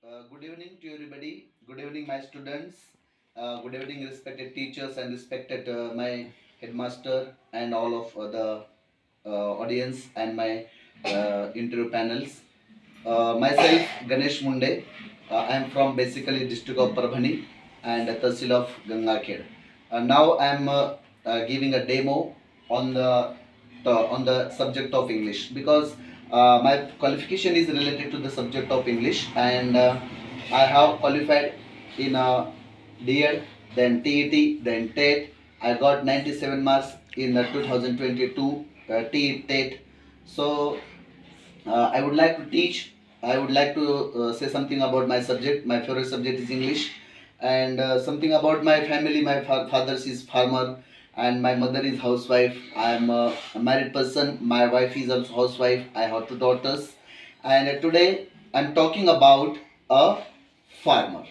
Good evening to everybody. Good evening, my students. Good evening, respected teachers and respected my headmaster and all of the audience and my interview panels. Myself, Ganesh Munde. I am from basically district of Parbhani and Tahsil of Gangakhed. Now I am giving a demo on the subject of English because my qualification is related to the subject of English, and I have qualified in DED, then TET, then TET. I got 97 marks in 2022 TET. So I would like to teach. I would like to say something about my subject. My favorite subject is English, and something about my family. My father is farmer, and my mother is housewife. I am a married person. My wife is also housewife. I have two daughters, and today I am talking about a farmer.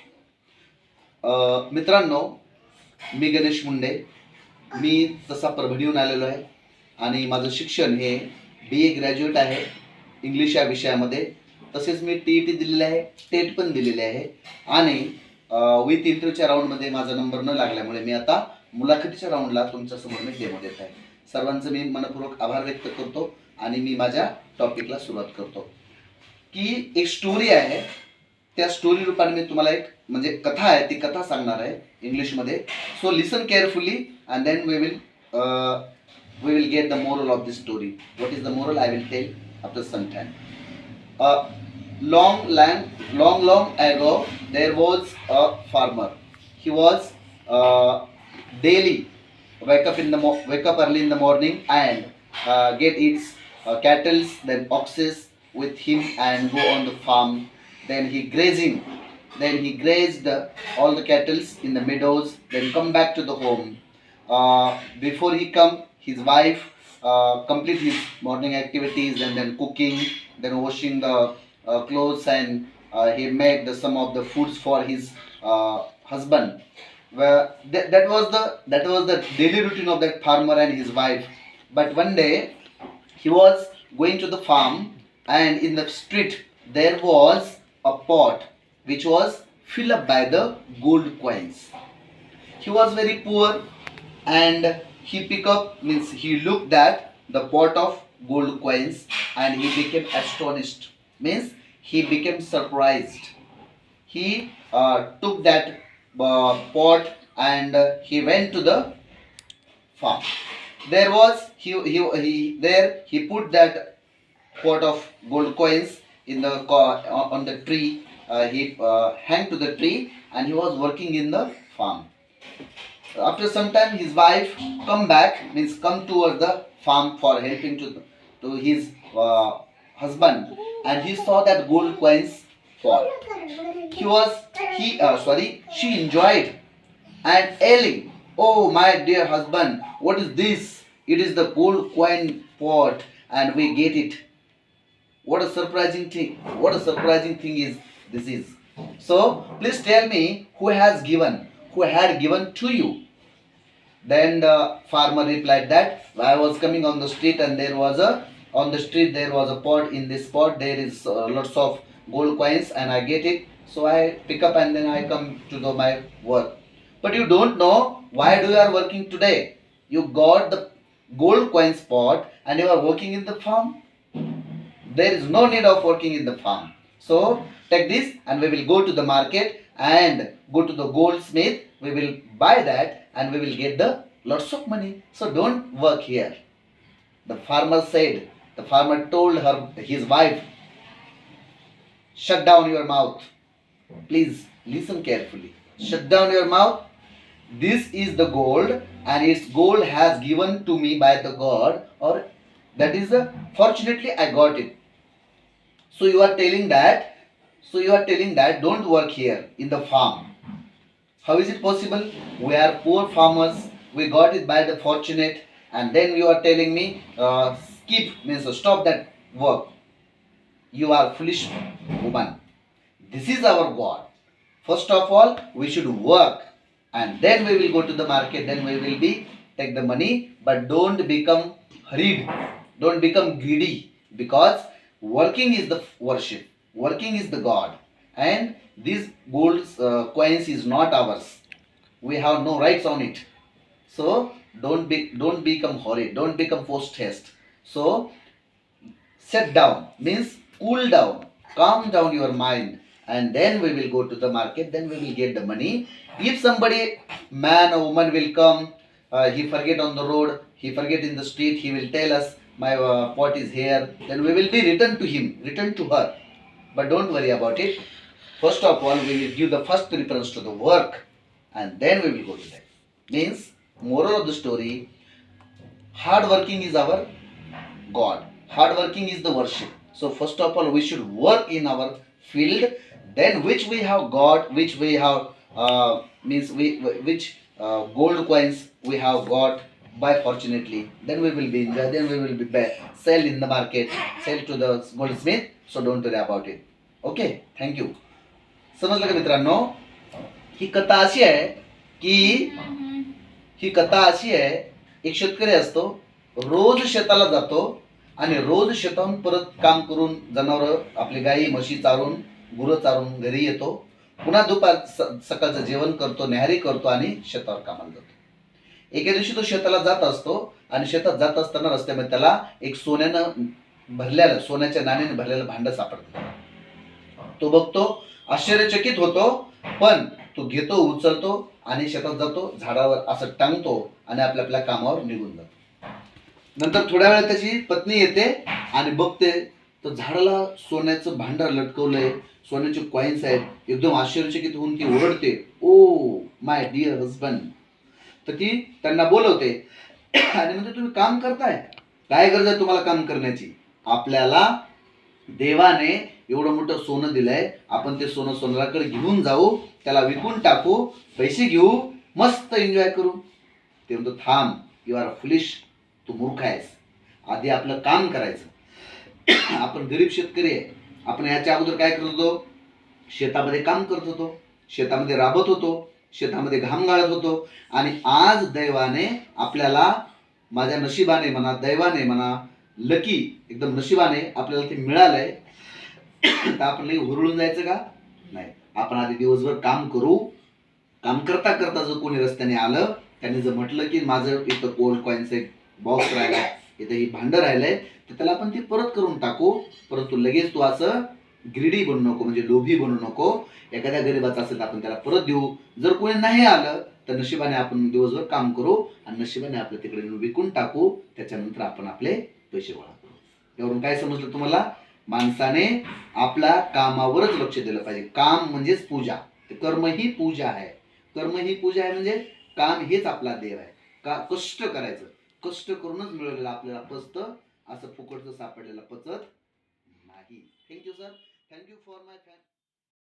मित्रांनो, मी गणेश मुंडे. मी तसा परभणीहून आलेलो आहे आणि माझं शिक्षण हे BA graduate आहे English या विषयामध्ये. तसेच मी TET दिलेले आहे, टेट पण दिलेले आहे आणि विथ इंटरव्ह्यूच्या राऊंडमध्ये माझा नंबर न लागल्यामुळे मी आता मुलाखतीच्या राऊंडला तुमच्यासमोर मी डेमो देत आहे. सर्वांचं मी मनपूर्वक आभार व्यक्त करतो आणि मी माझ्या टॉपिकला सुरुवात करतो की एक स्टोरी आहे. त्या स्टोरी रूपाने मी तुम्हाला एक म्हणजे कथा आहे, ती कथा सांगणार आहे इंग्लिशमध्ये. So listen carefully and then we will get the moral of this story. What is the moral I will tell after some time. Long ago, there was a farmer. He was daily wake up early in the morning and get its cattle, then oxes with him and go on the farm. Then he grazed all the cattle in the meadows. Then come back to the home. Before he come, his wife complete his morning activities and then cooking, then washing the clothes, and he made some of the foods for his husband. Well, that was the daily routine of that farmer and his wife. But one day he was going to the farm, and in the street there was a pot which was filled up by the gold coins. He was very poor, and he looked at the pot of gold coins and he became astonished, means he became surprised. He took that pot and he went to the farm. There was he put that pot of gold coins in the on the tree. He hung to the tree and he was working in the farm. After some time his wife come towards the farm for helping to his husband, and he saw that gold coins fall. She enjoyed and yelling, "Oh my dear husband, what is this? It is the gold coin pot and we get it." What a surprising thing is this is. So please tell me who had given to you. Then the farmer replied that I was coming on the street and there was a pot. In this pot there is lots of gold coins and I get it. So I pick up and then I come to do my work. But you don't know why you are working today. You got the gold coins pot and you are working in the farm. There is no need of working in the farm. So take this and we will go to the market and go to the goldsmith. We will buy that and we will get the lots of money. So don't work here. The farmer told his wife, shut down your mouth. Please listen carefully. Shut down your mouth. This is the gold and its gold has given to me by the God, or that is fortunately I got it. So you are telling that don't work here in the farm. How is it possible? We are poor farmers. We got it by the fortunate, and then you are telling me skip, means stop that work. You are foolish woman. This is our God. First of all, we should work, and then we will go to the market. Then we will take the money. But don't become hurried. Don't become greedy, because working is the worship. Working is the God. and this gold coins is not ours. We have no rights on it. So don't become horrid, don't become post haste. So set down means cool down, calm down your mind, and then we will go to the market, then we will get the money. If somebody, man or woman will come, he forget on the road, he forget in the street, he will tell us my pot is here, then we will be returned to him, returned to her. But don't worry about it. First of all, we will give the first preference to the work, and then we will go to that. Means, moral of the story, hard working is our God. Hard working is the worship. So first of all, we should work in our field. Then which we have got, which we have means we which gold coins we have got by fortunately. Then we will be enjoy. Then we will be sell in the market, sell to the goldsmith. So don't worry about it. Okay. Thank you. समजलं का मित्रांनो? ही कथा अशी आहे की ही कथा अशी आहे, एक शेतकरी असतो, रोज शेताला जातो आणि रोज शेताहून परत काम करून जनावर आपली गाई म्हशी चारून गुरं चारून घरी येतो, पुन्हा सकाळचं जेवण करतो, न्याहारी करतो आणि शेतावर कामाला जातो. एके दिवशी तो शेताला जात असतो आणि शेतात जात असताना रस्त्यामध्ये त्याला एक सोन्याच्या नाण्याने भरलेलं भांड सापडतं. तो बघतो, आश्चर्यचकित होतो, पण तो घेतो, उचलतो आणि शेतात जातो, झाडावर असं टांगतो आणि आपल्या कामावर निघून जातो. नंतर थोड्या वेळ त्याची पत्नी येते आणि बघते तर झाडाला सोन्याचं भांडार लटकवलंय, सोन्याचे कॉइन्स आहेत. एकदम आश्चर्यचकित होऊन ती ओरडते, ओ माय डिअर हजबंड. तर ती त्यांना बोलवते आणि म्हणजे तुम्ही काम करताय, काय गरज आहे तुम्हाला काम करण्याची? आपल्याला देवाने एवढं मोठं सोनं दिलंय, आपण ते सोनं सोनाराकडे घेऊन जाऊ, त्याला विकून टाकू, पैसे घेऊ, मस्त एन्जॉय करू. ते म्हणतो, थांब, यू आर फुलिश, तू मूर्ख आहेस. आधी आपलं काम करायचं. आपण गरीब शेतकरी आहे. आपण याच्या अगोदर काय करत होतो? शेतामध्ये काम करत होतो, शेतामध्ये राबत होतो, शेतामध्ये घाम गाळत होतो आणि आज दैवाने आपल्याला, माझ्या नशिबाने म्हणा, दैवाने म्हणा, लकी एकदम नशिबाने आपल्याला ते मिळालंय. तर आपण लई हुरळून जायचं का? नाही. आपण आधी दिवसभर काम करू. काम करता करता जर कोणी रस्त्याने आलं, त्यांनी जर म्हटलं की माझं इथं गोल्ड कॉइनचं एक बॉक्स राहिलाय, इथं ही भांडं राहिलंय, तर त्याला आपण ते परत करून टाकू. परंतु लगेच तू असं ग्रीडी बनू नको, म्हणजे लोभी बनू नको. एखाद्या गरीबाचा असेल तर आपण त्याला परत देऊ. जर कोणी नाही आलं तर नशिबाने आपण दिवसभर काम करू आणि नशिबाने आपलं तिकडे विकून टाकू. त्याच्यानंतर आपण आपले पैसे गोळा करू. यावरून काय समजलं तुम्हाला? माणसाने आपल्या कामावरच लक्ष दिलं पाहिजे. काम म्हणजेच पूजा. कर्म ही पूजा आहे. कर्म ही पूजा आहे म्हणजे काम हेच आपला देव आहे. का कष्ट करायचं, कष्ट करूनच मिळवलेलं आपल्याला पचतं, असं फुकटचं सापडलेलं पचत नाही. Thank you sir. Thank you for my fan.